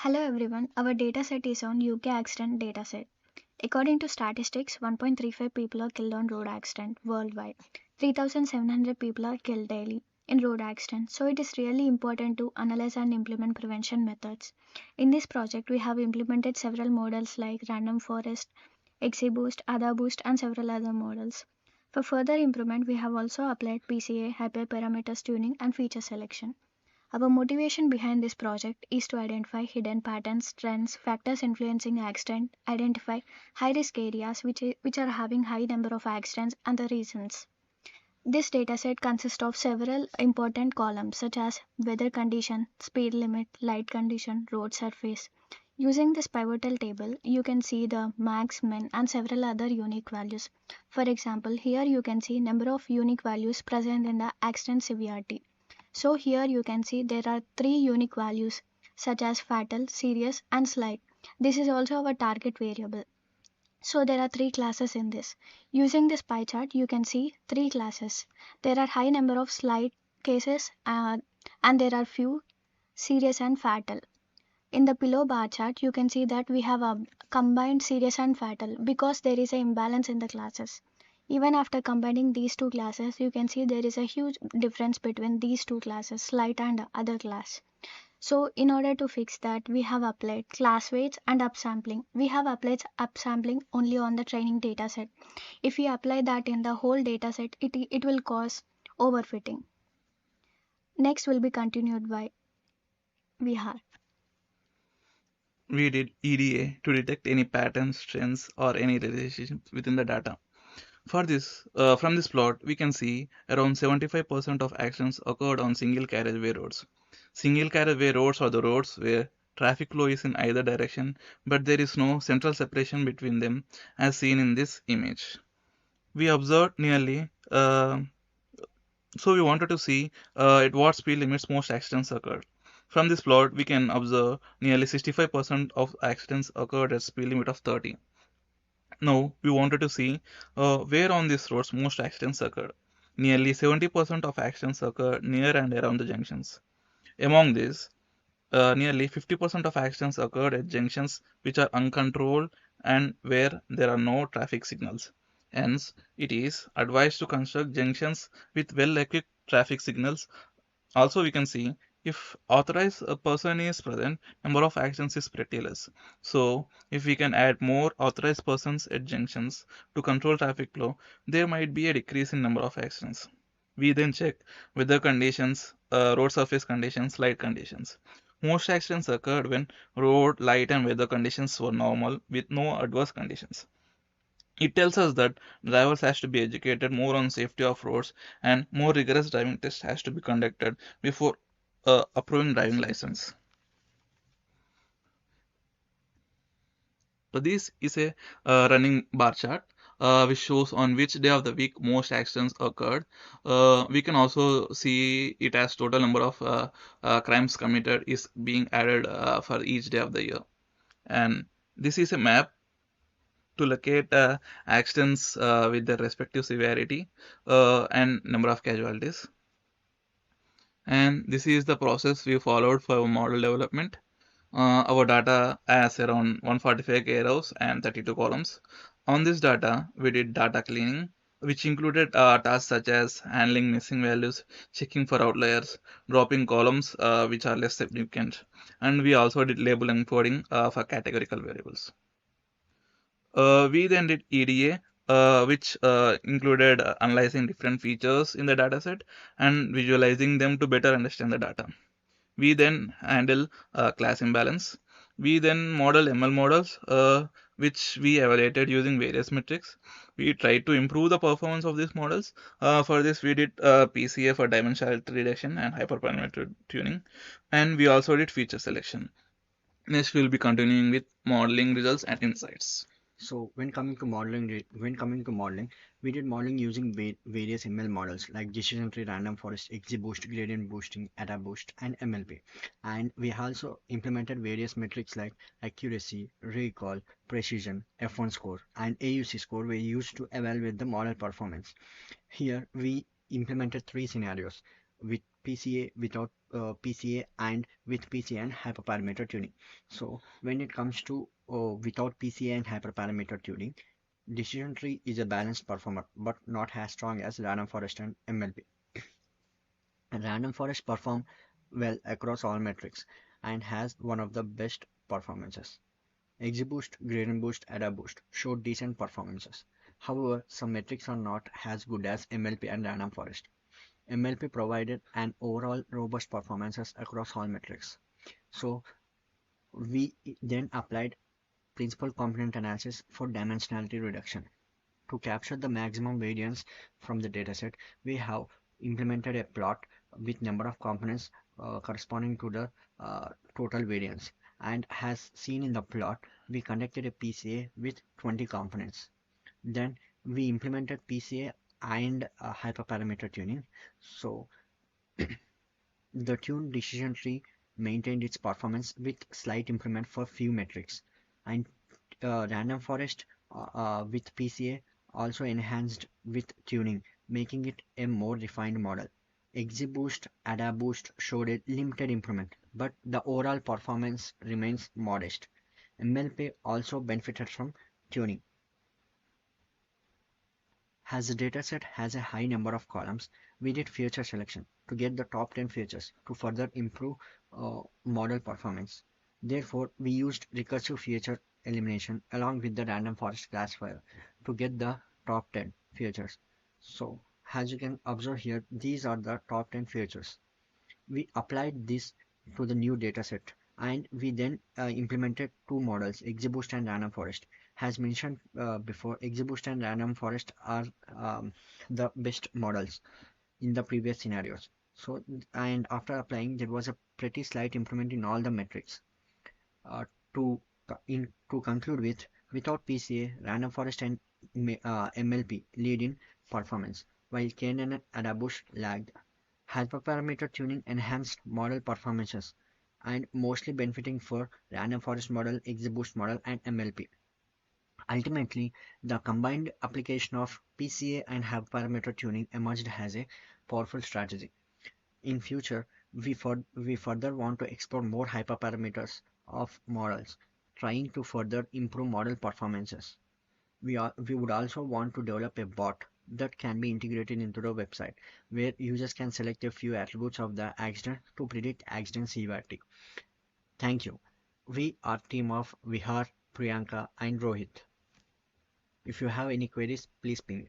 Hello everyone, our dataset is on UK accident dataset. According to statistics, 1.35 people are killed on road accident worldwide. 3,700 people are killed daily in road accidents. So it is really important to analyze and implement prevention methods. In this project, we have implemented several models like random forest, XGBoost, AdaBoost, and several other models. For further improvement, we have also applied PCA, hyperparameters tuning, and feature selection. Our motivation behind this project is to identify hidden patterns, trends, factors influencing accident, identify high-risk areas which are having high number of accidents and the reasons. This dataset consists of several important columns such as weather condition, speed limit, light condition, road surface. Using this pivotal table, you can see the max, min, and several other unique values. For example, here you can see number of unique values present in the accident severity. So here you can see there are three unique values such as fatal, serious, and slight. This is also our target variable. So there are three classes in this. Using this pie chart, you can see three classes. There are high number of slight cases and there are few serious and fatal. In the below bar chart, you can see that we have a combined serious and fatal because there is an imbalance in the classes. Even after combining these two classes, you can see there is a huge difference between these two classes, slight and other class. So in order to fix that, we have applied class weights and upsampling. We have applied upsampling only on the training data set. If we apply that in the whole data set, it will cause overfitting. Next will be continued by Vihar. We did EDA to detect any patterns, trends, or any relationships within the data. For this, from this plot, we can see around 75% of accidents occurred on single carriageway roads. Single carriageway roads are the roads where traffic flow is in either direction, but there is no central separation between them, as seen in this image. We observed nearly so we wanted to see at what speed limits most accidents occurred. From this plot, we can observe nearly 65% of accidents occurred at speed limit of 30. Now, we wanted to see where on these roads most accidents occurred. Nearly 70% of accidents occurred near and around the junctions. Among these, nearly 50% of accidents occurred at junctions which are uncontrolled and where there are no traffic signals. Hence, it is advised to construct junctions with well-equipped traffic signals. Also, we can see if authorized a person is present, number of actions is pretty less. So, if we can add more authorized persons at junctions to control traffic flow, there might be a decrease in number of accidents. We then check weather conditions, road surface conditions, light conditions. Most accidents occurred when road, light, and weather conditions were normal with no adverse conditions. It tells us that drivers has to be educated more on safety of roads and more rigorous driving test has to be conducted before approving driving license. So this is a running bar chart which shows on which day of the week most accidents occurred. We can also see it as total number of crimes committed is being added for each day of the year. And this is a map to locate accidents with their respective severity and number of casualties. And this is the process we followed for model development. Our data has around 145K rows and 32 columns. On this data, we did data cleaning, which included tasks such as handling missing values, checking for outliers, dropping columns which are less significant, and we also did label encoding for categorical variables. We then did EDA, which included analyzing different features in the dataset and visualizing them to better understand the data. We then handle class imbalance. We then model ML models, which we evaluated using various metrics. We tried to improve the performance of these models. For this, we did PCA for dimensionality reduction and hyperparameter tuning, and we also did feature selection. Next, we'll be continuing with modeling results and insights. So when coming to modeling, we did modeling using various ML models like decision tree, random forest, XGBoost, gradient boosting, AdaBoost, and MLP. And we also implemented various metrics like accuracy, recall, precision, F1 score, and AUC score we used to evaluate the model performance. Here we implemented three scenarios with PCA, without PCA, and with PCA and hyperparameter tuning. So when it comes to without PCA and hyperparameter tuning, decision tree is a balanced performer, but not as strong as random forest and MLP. And random forest perform well across all metrics and has one of the best performances. XGBoost, Gradient Boost, ADA Boost showed decent performances. However, some metrics are not as good as MLP and Random Forest. MLP provided an overall robust performances across all metrics. So we then applied principal component analysis for dimensionality reduction. To capture the maximum variance from the dataset, we have implemented a plot with number of components corresponding to the total variance. And as seen in the plot, we conducted a PCA with 20 components. Then we implemented PCA and hyperparameter tuning. So the tuned decision tree maintained its performance with slight improvement for few metrics. And random forest with PCA also enhanced with tuning, making it a more refined model. XGBoost, AdaBoost showed a limited improvement, but the overall performance remains modest. MLP also benefited from tuning. As the dataset has a high number of columns, we did feature selection to get the top 10 features to further improve model performance. Therefore, we used recursive feature elimination along with the random forest classifier to get the top 10 features. So, as you can observe here, these are the top 10 features. We applied this to the new dataset and we then implemented two models, XGBoost and Random Forest. As mentioned before, XGBoost and Random Forest are the best models in the previous scenarios. So, and after applying, there was a pretty slight improvement in all the metrics. Uh, to to conclude with, without PCA, Random Forest and MLP lead in performance, while KNN and Adabush lagged. Hyperparameter tuning enhanced model performances and mostly benefiting for random forest model, XGBoost model, and MLP. Ultimately, the combined application of PCA and hyperparameter tuning emerged as a powerful strategy. In future, we further want to explore more hyperparameters of models, trying to further improve model performances. We would also want to develop a bot that can be integrated into the website, where users can select a few attributes of the accident to predict accident severity. Thank you. We are team of Vihar, Priyanka, and Rohit. If you have any queries, please ping.